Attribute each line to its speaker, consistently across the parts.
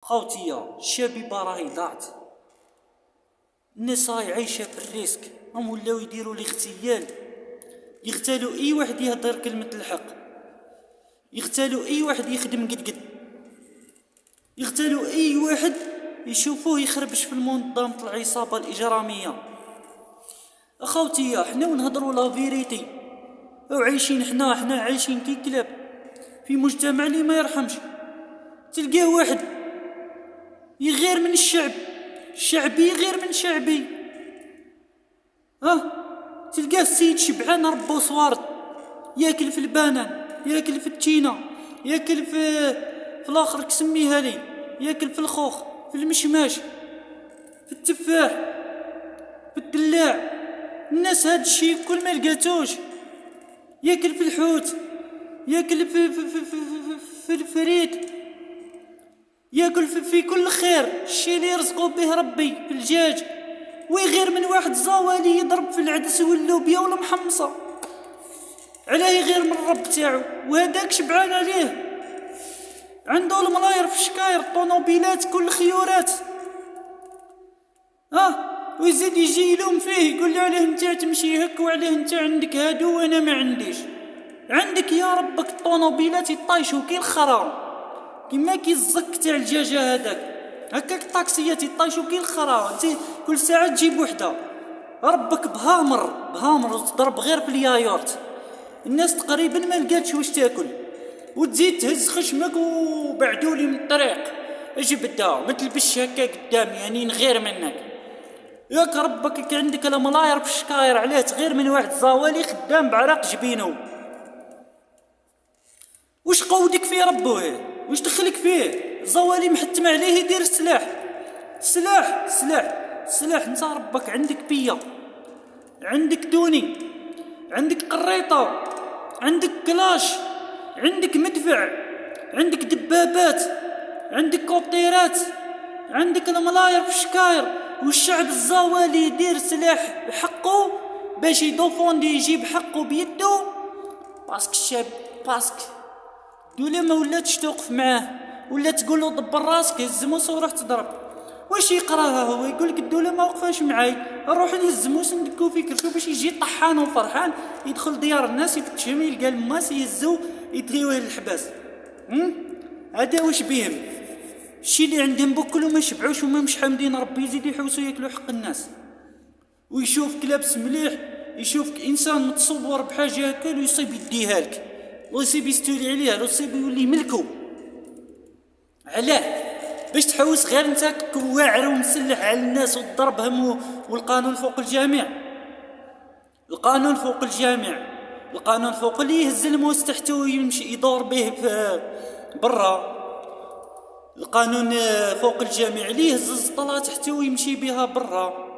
Speaker 1: خوتيا الشبيبه راهي ضاعت. الناس راهي عايشه في الريسك، هم ولاو يديروا الاغتيال، يغتالوا اي واحد يهضر كلمه الحق، يغتالوا اي واحد يخدم قد يغتالوا اي واحد يشوفوه يخربش في المنظمه العصابه الاجراميه. اخوتي حنا ونهضروا لا فيريتي، وعايشين حنا عايشين كي كلاب في مجتمع اللي ما يرحمش. تلقاه واحد يغير من الشعب، شعبي يغير من شعبي. تلقاه السيد شبعان ربو صوارد، ياكل في البانان، ياكل في التينه، ياكل في الاخر كسميها لي، ياكل في الخوخ، في المشماش، في التفاح، في الدلاع. الناس هاد الشي كل ما لقاتوش. ياكل في الحوت، ياكل في الفريد، ياكل في كل خير، الشي اللي يرزقو به ربي، في الدجاج. ويغير من واحد زوالي يضرب في العدس واللوبيا والمحمصه، علاه يغير من الرب تاعو، وهداك شبعان عليه. عنده الملاير في الشكاير، الطونوبيلات، كل خيورات. ويزيد يجي يلوم فيه، يقول له علاه انت تمشي هك، وعلاه انت عندك هادو وانا ما عنديش. عندك يا ربك الطونوبيلات يطايشو كي الخرا، كيما كي الزك تاع الدجاجه هذاك، هكاك الطاكسيات يطايشو كي الخرا. انت كل ساعه تجيب وحده، ربك بهامر وتضرب غير في اليايورت. الناس تقريبا ما لقاتش واش تاكل، وتزيد تهز خشمك وبعدولي من الطريق. اجبدا ما تلبسش هكا قدامي، يعني نغير منك. ياك ربك كي عندك الملاير في الشكاير، علاه تغير من واحد زوالي خدام بعرق جبينو؟ واش قودك فيه ربوه؟ واش دخلك فيه؟ زوالي محتم عليه يدير السلاح. انت ربك عندك بيا، عندك دوني، عندك قريطه، عندك كلاش، عندك مدفع، عندك دبابات، عندك كوبتيرات، عندك الملاير في الشكاير. والشعب الزوالي يدير سلاح حقه باش يدوفوندي، يجيب حقه بيدو. باسك الشعب، باسك الدولة ما ولاتش توقف معاه، ولا تقول له دبر راسك، هز موس وروح تضرب. واش يقراها هو؟ يقولك الدولة ما وقفاش معاي، نروح نهز موس ندكو في كرشو باش يجي طحان وفرحان يدخل ديار الناس يفتشهم، يلقى الماس يهزو يدريوه للحباس. هذا واش بيهم؟ الشي اللي عندهم بكل وما شبعوش وما مش حامدين ربي، يزيد يحوسوا ياكلوا حق الناس. ويشوفك لابس مليح، يشوفك انسان متصور بحاجه هكا، ويصيب يديها لك، ويصيب يستولي عليها، ويصيب يولي ملكو. علاه؟ باش تحوس غير انت واعر ومسلح على الناس وتضربهم. والقانون فوق الجميع، القانون فوق الجميع، القانون فوق اللي يهز الموس تحته ويمشي يدور به في برا. القانون فوق الجميع، اللي يهز الزطلة تحته ويمشي بها برا.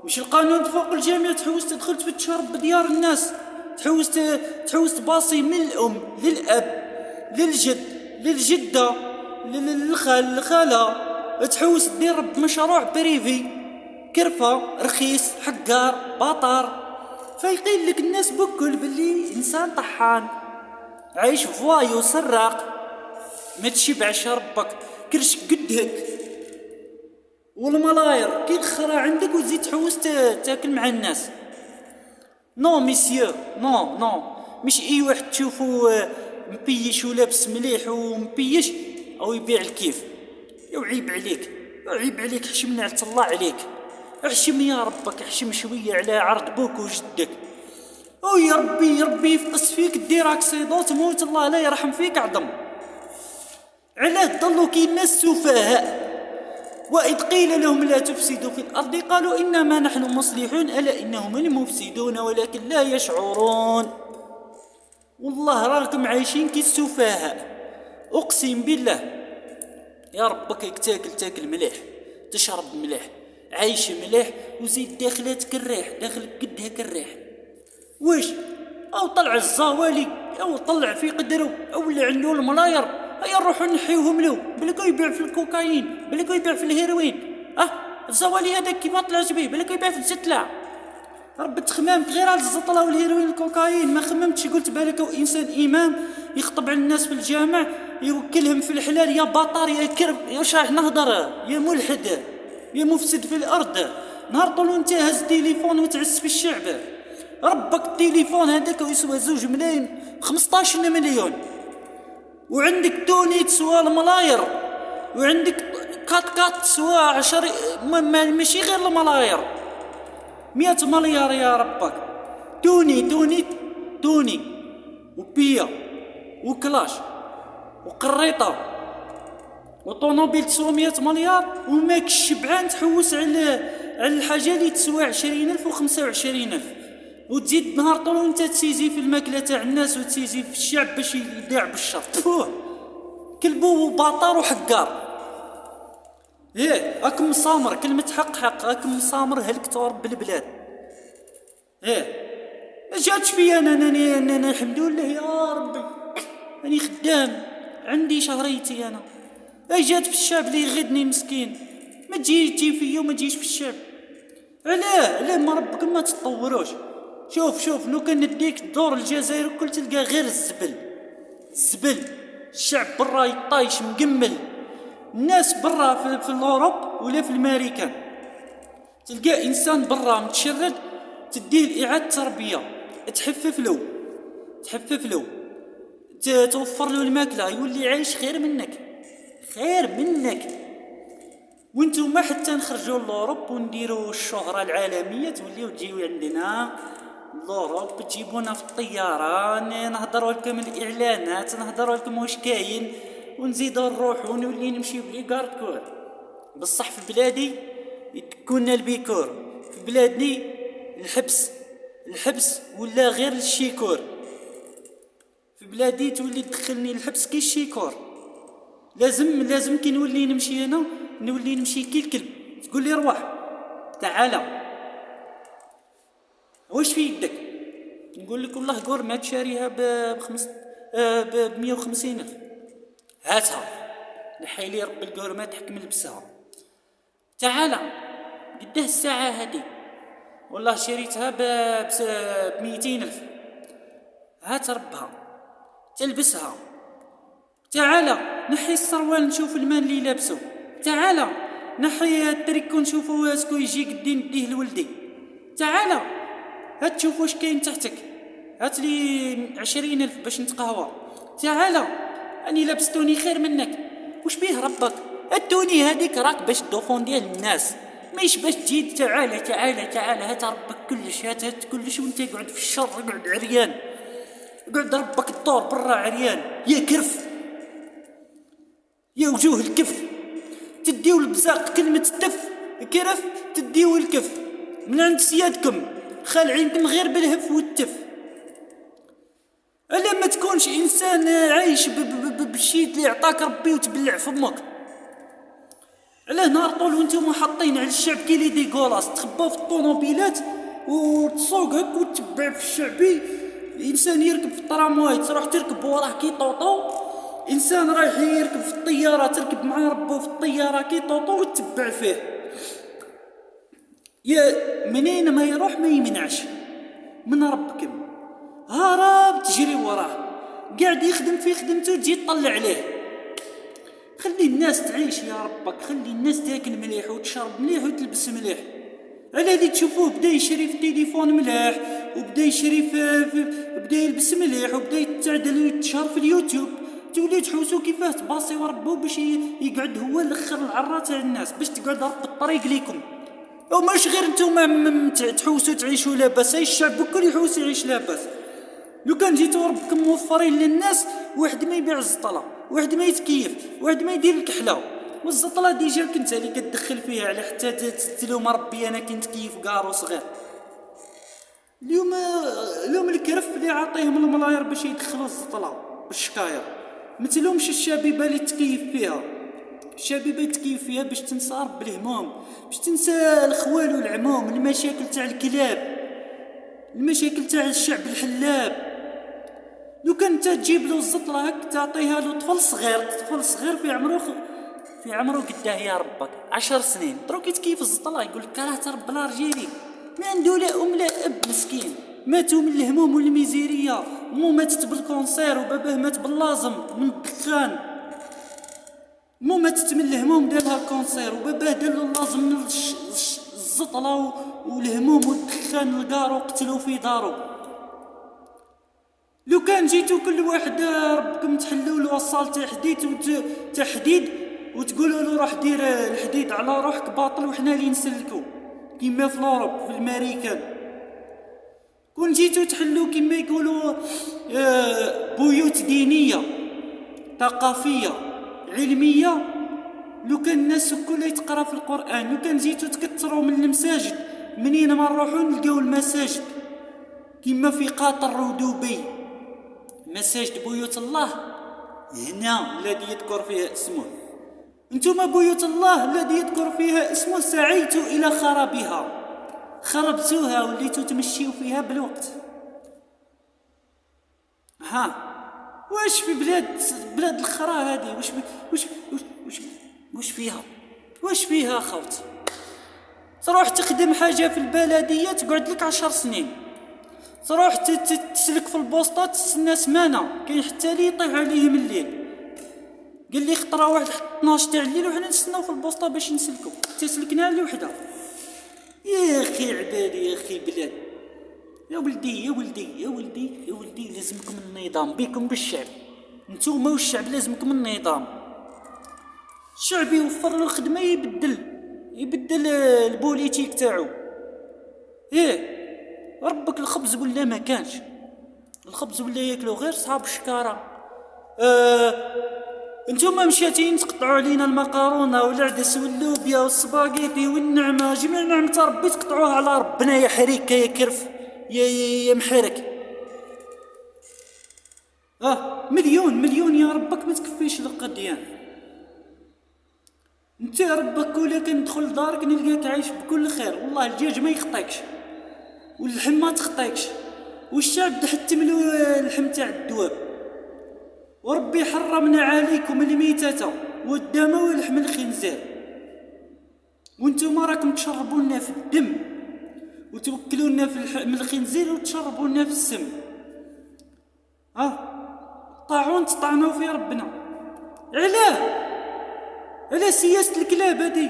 Speaker 1: مش القانون فوق الجميع تحوس تدخل تفتشرب بديار الناس، تحوس تباصي من الأم للأب للجد للجدة للخالة، تحوس تدير بمشروع بريفي كرفة رخيص حقار باطار. فيقيل لك الناس بكل باللي إنسان طحان عايش فوايو سراق، ما تشبعش ربك كرش قدهك والملاير كي الخرا عندك، وتزيد تحوس تاكل مع الناس. نو ميسيو، نو مش اي واحد تشوفو مبيش ولابس مليح ومبيش او يبيع الكيف. عيب عليك، حشم نعت الله عليك، احشم يا ربك، احشم شويه على عرض بوك وجدك. يا ربي يفقس فيك دير اكسيدون تموت، الله لا يرحم فيك عظم. علاه تضلوا كي الناس سفهاء؟ وإذ قيل لهم لا تفسدوا في الأرض قالوا إنما نحن مصلحون ألا إنهم المفسدون ولكن لا يشعرون. والله راكم عايشين كي السفهاء، أقسم بالله. يا ربك تاكل مليح، تشرب مليح، عايش مليح، وزيد داخلاتك الريح، داخل قدهك الريح. واش أو طلع الزوالي، أو طلع في قدرو، أو اللي عنده الملاير، هيا نروحو نحيوهم له. بلكو يبيع في الكوكايين، بلكو يبيع في الهيروين. الزوالي هذاك كيما طلعت به، بلكو يبيع في الزتلة. ربي تخمامك غير على الزطلة والهيروين والكوكايين، ما خممتش قلت بالك انسان امام يخطب على الناس في الجامع، يوكلهم في الحلال. يا بطار يا كرب، واش راح نهضر؟ يا ملحد يا مفسد في الارض، نهار طول وانت هز تليفون وتعس في الشعب. ربك التليفون هذاك يسوى 2 ملايين 15 مليون، وعندك توني تسوى الملاير، وعندك كات تسوى 10 ماشي غير الملاير 100 مليار يا ربك. توني وبيا وكلاش وقريطة وطونوبيل تسوى 100 مليار، وماك الشبعان تحوس على الحاجة اللي تسوى 20,000 و25,000، وتزيد نهار طول وانت تسيزي في الماكلة تاع الناس وتسيزي في الشعب باش يضيع بالشر. كلبو وباطار وحقار. هاكم مسامر، كلمة حق هاكم مسامر هلكتوا رب البلاد. ما جاتش فيا انا الحمد لله يا ربي، راني خدام عندي شهريتي انا. جات في الشعب اللي يغدني مسكين، ما تجي فيا وما تجيش في الشعب. علاه ما ربك ما تطوروش. شوف لو كان نديك دور الجزائر الكل تلقى غير الزبل. الشعب برا يطايش مقمل، الناس برا في الاوروب ولا في الامريكان تلقى انسان برا متشرد، تديه اعاده تربيه، تحفف له توفر له الماكله، يولي عايش خير منك. وانتو ما حتى نخرجوا لأوروب ونديروا الشهرة العالمية، توليو تجيو عندنا لأوروب، تجيبونا في الطيارة، نهضروا لكم الإعلانات، نهضروا لكم واش كاين، ونزيدوا نروحوا ونولي نمشي بليكاركور. بصح في بلادي يتكونا البيكور، في بلادي الحبس ولا غير الشيكور. في بلادي تولي تدخلني الحبس كي الشيكور. لازم كي نولي نمشي انا نولي نمشي كي الكلب، تقول لي روح تعالى واش في يدك، نقول لك والله قرمات شاريها ب 150,000. هاتها، نحي لي رب القرمات حكم لبسها. تعالى قداه الساعة هذه، والله شريتها ب 200,000. هات ربها تلبسها. تعالى نحي السروال نشوف المال اللي لابسه. تعالى نحي التريكو نشوفو اسكو يجي قدي نديه لولدي. تعالى هات تشوف واش كاين تحتك، هات لي 20,000 باش نتقهوى. تعالى اني لابستوني خير منك، واش بيه ربك؟ التوني هذيك راك باش تدوفون ديال الناس، مايش باش تجي. تعالى هات ربك كلش، هات كلش، وانت قاعد في الشر، قاعد عريان، قاعد ربك الدور برا عريان. يا كرف يا وجوه الكف، تديو البزاق كلمة التف كرف، تديو الكف من عند سيادكم، خالعينكم غير بالهف والتف. ألا ما تكونش إنسان عايش بالشي اللي عطاك ربي وتبلع فمك. علاه نهار طول وانتم حاطين على الشعب كي لي ديغولاس، تخباو في الطونوبيلات وتسوق هك وتتبع في الشعبي. الإنسان يركب في الطرامواي تروح تركب وراه كي طوطو، إنسان رايح يركب في الطيارة تركب مع ربو في الطيارة كي طوطو وتتبع فيه. يا منين ما يروح ما يمنعش من ربكم، هرب تجري وراه، قاعد يخدم في خدمته تجي تطلع عليه. خلي الناس تعيش يا ربك، خلي الناس تاكل مليح وتشرب مليح وتلبس مليح. على اللي تشوفوه بدا يشري في التليفون مليح، وبدا يشري بدا يلبس مليح، وبدا يتعدل ويتشهر في اليوتيوب، توليو تحوسوا كيفاه تباصيو ربو باش يقعد هو الاخر العرا تاع الناس، باش تقعد رب الطريق ليكم. وماش غير نتوما تحوسوا تعيشوا لاباس، الشعب الكل يحوس يعيش لاباس. لو كان جيتوا ربكم موفرين للناس، واحد ما يبيع الزطله، واحد ما يتكيف، واحد ما يدير الكحله، والزطله ديجا كنت اللي كتدخل فيها على حتى تلوم ربي انا كنت كيف كارو صغير. اليوم الكرف اللي عاطيهم الملاير باش يدخلوا الزطله بالشكاير، ما تلومش الشبيبه اللي تكيف فيها. الشبيبه تكيف فيها باش تنسى رب الهموم، باش تنسى الخوال والعموم، المشاكل تاع الكلاب، المشاكل تاع الشعب الحلاب. لو كان انت تجيب له الزطله هك تعطيها له طفل صغير في عمره قداه يا ربك 10 سنين، دروك يتكيف الزطله يقول لك راه تربى رجيلي، ما عنده لا ام لا اب مسكين. ماتوا من الهموم والميزيرية. مو ماتت بالكونسير وباباه مات باللازم من الدخان. مو ماتت من الهموم دارها الكونسير وباباه دارلو اللازم من الزطلة والهموم والدخان القارو قتلو في دارو. لو كان جيتو كل واحد ربكم تحلوا له وصال تحديد وتقولوا له روح دير الحديد على روحك باطل وحنا اللي نسلكو كيما في اوروب في الامريكان. كون جيتو تحلوا كيما يقولوا بيوت دينيه ثقافيه علميه، لو كان الناس كلها يتقرا في القران، لو كان جيتو تكثروا من المساجد، منين ما نروحوا نلقاو المساجد كيما في قطر ودبي مساجد بيوت الله هنا الذي يذكر فيها اسمه. انتم بيوت الله الذي يذكر فيها اسمه سعيتوا الى خرابها، خربتوها وليتوا تمشيوا فيها بالوقت. ها واش في بلاد الخرا هذه واش فيها؟ واش فيها خوت؟ تروح تخدم حاجه في البلديه تقعد لك 10 سنين، تروح تسلك في البوسطه تستنى سمانه، كاين حتى اللي يطيح عليهم الليل. قال لي خطره واحد 12 تاع الليل وحنا نستناو في البوسطه باش نسلكو، تسلكنا لوحده. يا اخي عبادي، يا اخي بلاد، يا ولدي يا ولدي يا ولدي يا ولدي، لازمكم النظام بيكم بالشعب. نتوما والشعب لازمكم النظام. الشعب يوفر له الخدمه، يبدل البوليتيك تاعو. ربك الخبز ولا ما كانش، الخبز ولا ياكلو غير صحاب الشكاره. انتوما مشاتين تقطعوا علينا المقارونه والعدس واللوبيا والسباغيتي والنعمه، جميع نعمه ربي تقطعوها على ربنا. يا حريكه يا كرف يا محرك. مليون يا ربك ما تكفيش القضيان. انت ربك ولا كندخل دارك نلقاك عايش بكل خير، والله الدجاج ما يخطيكش واللحم ما تخطيكش، والشعب تحتم له اللحم تاع الدواب. وربي حرمنا عليكم الميتة والدم ولحم الخنزير، وانتم راكم تشربونا في الدم وتوكلونا من الخنزير وتشربونا في السم. طاعون تطعنوا في ربنا. على سياسة الكلاب هذه.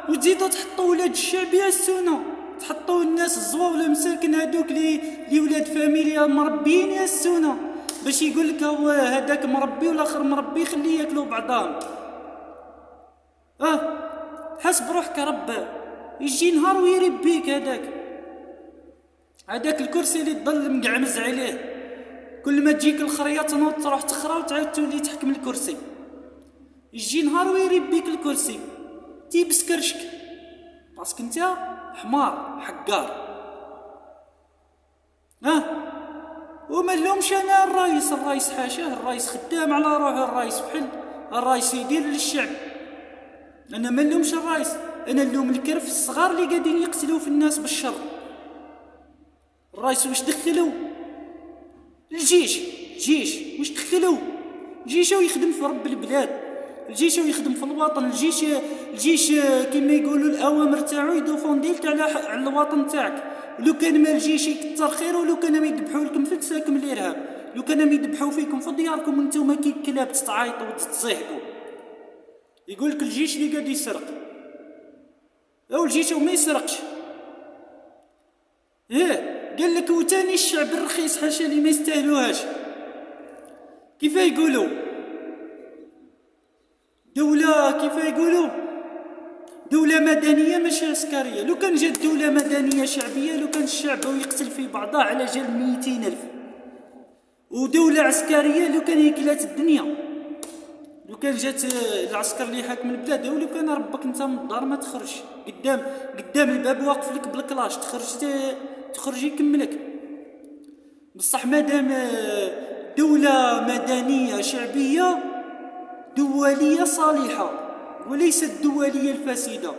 Speaker 1: وتزيدوا تحطوا ولاد الشعب يا السنة، تحطوا الناس الزواوله مساكن هذوك لي ولاد فاميليا مربيين يا السنة، باش يقول لك هو هذاك مربي والاخر مربي خليه ياكلوا بعضهم. حسب روحك رب، يجي نهار ويريب بيك هذاك الكرسي اللي تضل مقعمز عليه، كل ما تجيك الخريه تنوض تروح تخرى وتعاود تولي تحكم الكرسي. يجي نهار ويريب بيك الكرسي تيبس كرشك باسكو انت حمار حقار. وما نلومش انا الرايس حاشاه، الرايس خدام على روحه، الرايس بحال الرايس يدير للشعب. انا ما نلومش الرايس، انا نلوم الكرف الصغار اللي قاعدين يقتلوا في الناس بالشر. الرايس واش دخلوا الجيش واش دخلوا؟ الجيش يخدم في رب البلاد، الجيش يخدم في الوطن، الجيش كما يقولوا الاوامر تاعو يدوفونديلك على الوطن تاعك. لو كان ما الجيش يكثر خير، ولو كان ما يذبحوا لكم في تساكم الارهاب، لو كان ما يذبحوا فيكم في دياركم وانتم كي كلاب تتعيطوا وتتصيحوا. يقول لك الجيش اللي قاعد يسرق، او الجيش وما يسرقش. قال لك وتاني الشعب الرخيص حاشا اللي ما يستاهلوهاش. كيف يقولوا دولة مدنية ماشي عسكرية. لو كان جات دولة مدنية شعبية، لو كان الشعب يقتل في بعضه على جال 200,000. ودولة عسكرية لو كان يكلات الدنيا، لو كان جات العسكر اللي حاكم البلاد، ولو كان ربك انت من الدار ما تخرج قدام الباب واقف لك بالكلاش، تخرج يكملك. بصح مادام دولة مدنية شعبية دولية صالحة وليست الدولية الفاسدة،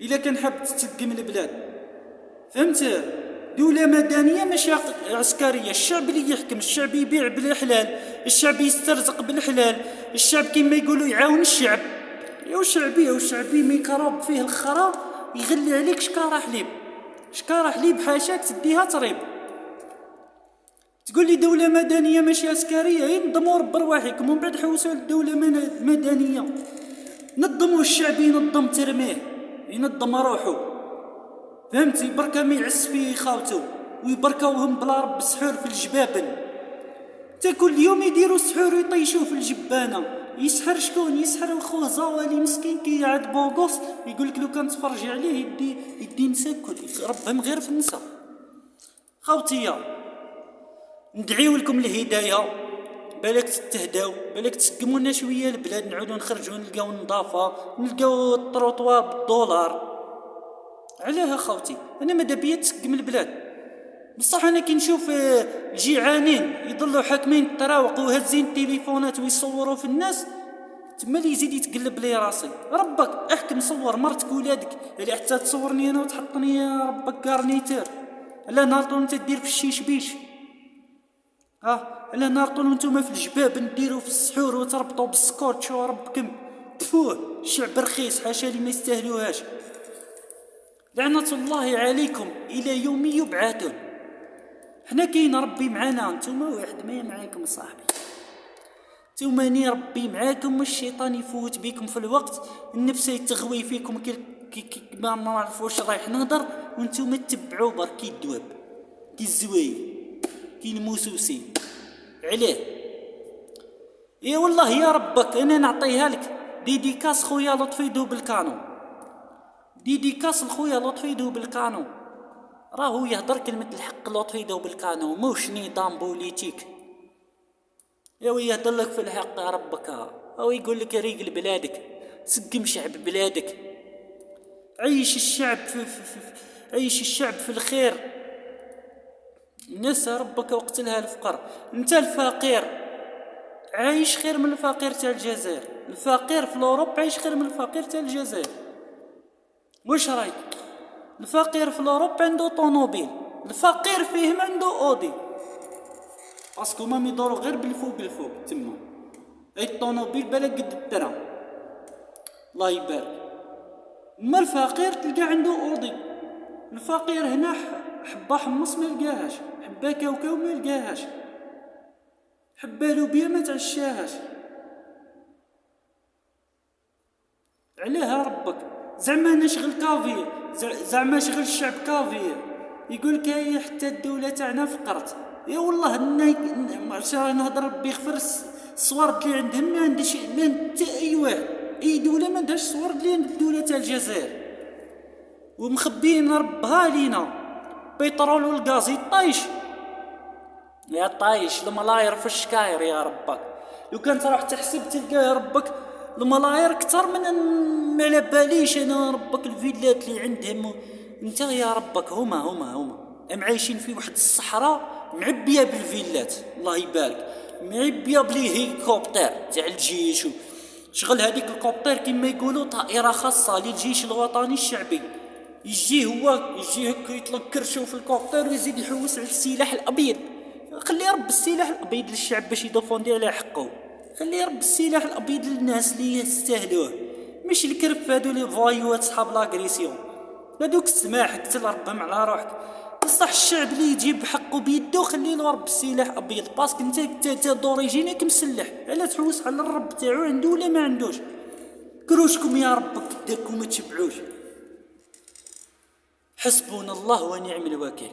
Speaker 1: إلا كان حاب تتقم البلاد، فهمت؟ دولة مدنية ماشي عسكرية. الشعب اللي يحكم، الشعب يبيع بالحلال، الشعب يسترزق بالحلال، الشعب كما يقولوا يعاون الشعب. يا شعبي ما يقرب فيه الخرا يغلي عليك شكارة حليب. شكارح لي بحاشاك تديها تريب. تقول لي دولة مدنية ماشي عسكرية؟ ينظموا رب رواحكم ومن بعد حوسوا للدولة مدنية. نظموا الشعب ينظم ترميه، ينظم روحو، فهمتي؟ بركا ما يعس فيه خاوتو ويبركوهم بلا رب السحور في الجبابن. تا كل يوم يديروا السحور ويطيشوه في الجبانة. يسحر شكون؟ يسحر خوه زوالي مسكين كي قاعد بوغوس يقولك لو كان تفرجي عليه يدي مساكل ربهم غير في النساء. خوتيا ندعيو لكم الهداية، بالك تتهداو، بالك تسقموا لنا شويه البلاد، نعودوا نخرجوا نلقاو النظافه، نلقاو الطروطوار بالدولار. علاه خوتي انا ماذا بيا تسقم البلاد؟ بصح انا كي نشوف الجيعانين يضلوا حاكمين الطراوق وهازين التليفونات ويصوروا في الناس، تما اللي يزيد يتقلب لي راسي. ربك احكم صور مرتك وولادك، اللي حتى تصورني انا وتحطني يا ربك كارنيتير. على نهار طول انت دير في الشيش بيش، على نهار طول وانتوما في الجباب نديروا في السحور وتربطوا بالسكوتش وربكم. تفوه شعب رخيص حاشا لي ما يستاهلوهاش. لعنة الله عليكم الى يوم يبعثون. حنا كاين ربي معانا، نتوما واحد ما معاكم صاحبي، نتوما ني ربي معاكم والشيطان يفوت بكم في الوقت، النفس يتغوي فيكم كي ما نعرفوش رايح نهضر وانتوما تتبعوا برك كي الدواب كي الزوايب كي الموسوسي. علاه؟ اي والله يا ربك انا نعطيها لك ديديكاس خويا لطفي دوب الكانو، ديديكاس لخويا لطفي دوب الكانو. راهو يهضر كلمة الحق لطفي دوب الكانو، موش نظام بوليتيك. يا يهضر لك في الحق يا ربك، او يقول لك ريق بلادك، سقم شعب بلادك، عيش الشعب عيش الشعب في الخير. الناس ربك وقتلها الفقر. انت الفقير عايش خير من الفقير تاع الجزائر، الفقير في الاوروب عايش خير من الفقير تاع الجزائر. واش رايك؟ الفقير في الاوروب عنده طونوبيل، الفقير فيهم عنده اودي، باسكو ما يدوروا غير بالفوق تما. اي الطونوبيل بالك قد الدرهم الله يبارك. اما الفقير تلقى عنده اودي. الفقير هنا حبه حمص ما يلقاهاش، حبه كاوكاو ما يلقاهاش، حبه لوبيا ما تعشاهاش. علاه ربك؟ زعما نشغل كافي، زعما شغل الشعب كافي، يقول لك هي حتى الدوله تاعنا فقرت. يا والله راه نهضر ربي يغفر الصور اللي عندهم ما عندش حتى اي واحد، اي دوله ما عندهاش الصور اللي عند الدوله تاع الجزائر، ومخبيين ربها لينا. بيترول والغاز يطايش يا طايش، الملاير في الشكاير يا ربك. لو كان تروح تحسب تلقى يا ربك الملاير كتر من ما على باليش انا ربك الفيلات اللي عندهم. انت يا ربك هما معايشين في واحد الصحراء معبيه بالفيلات الله يبارك، معبيه بلي هيكوبتر تاع الجيش، شغل هذيك الكوبتر كما يقولوا طائره خاصه للجيش الوطني الشعبي. يجي هكا يطلق كرشو في الكوبتر ويزيد يحوس على السلاح الابيض. خلي رب السلاح الابيض للشعب باش يدوفوندي على حقه، خلي رب السلاح الابيض للناس اللي يستاهلوه، مش الكرف هادو لي فايوات صحاب لاغريسيون، هادوك السماح قتل ربهم على روحك. بصح الشعب اللي يجيب حقه بيدو خلي له رب السلاح ابيض، باسكو انت دوريجينيك مسلح، علاه تحوس على الرب تاعو عنده ولا ما عندوش؟ كروشكم يا ربك قداكم ما تشبعوش. حسبنا الله ونعم الوكيل.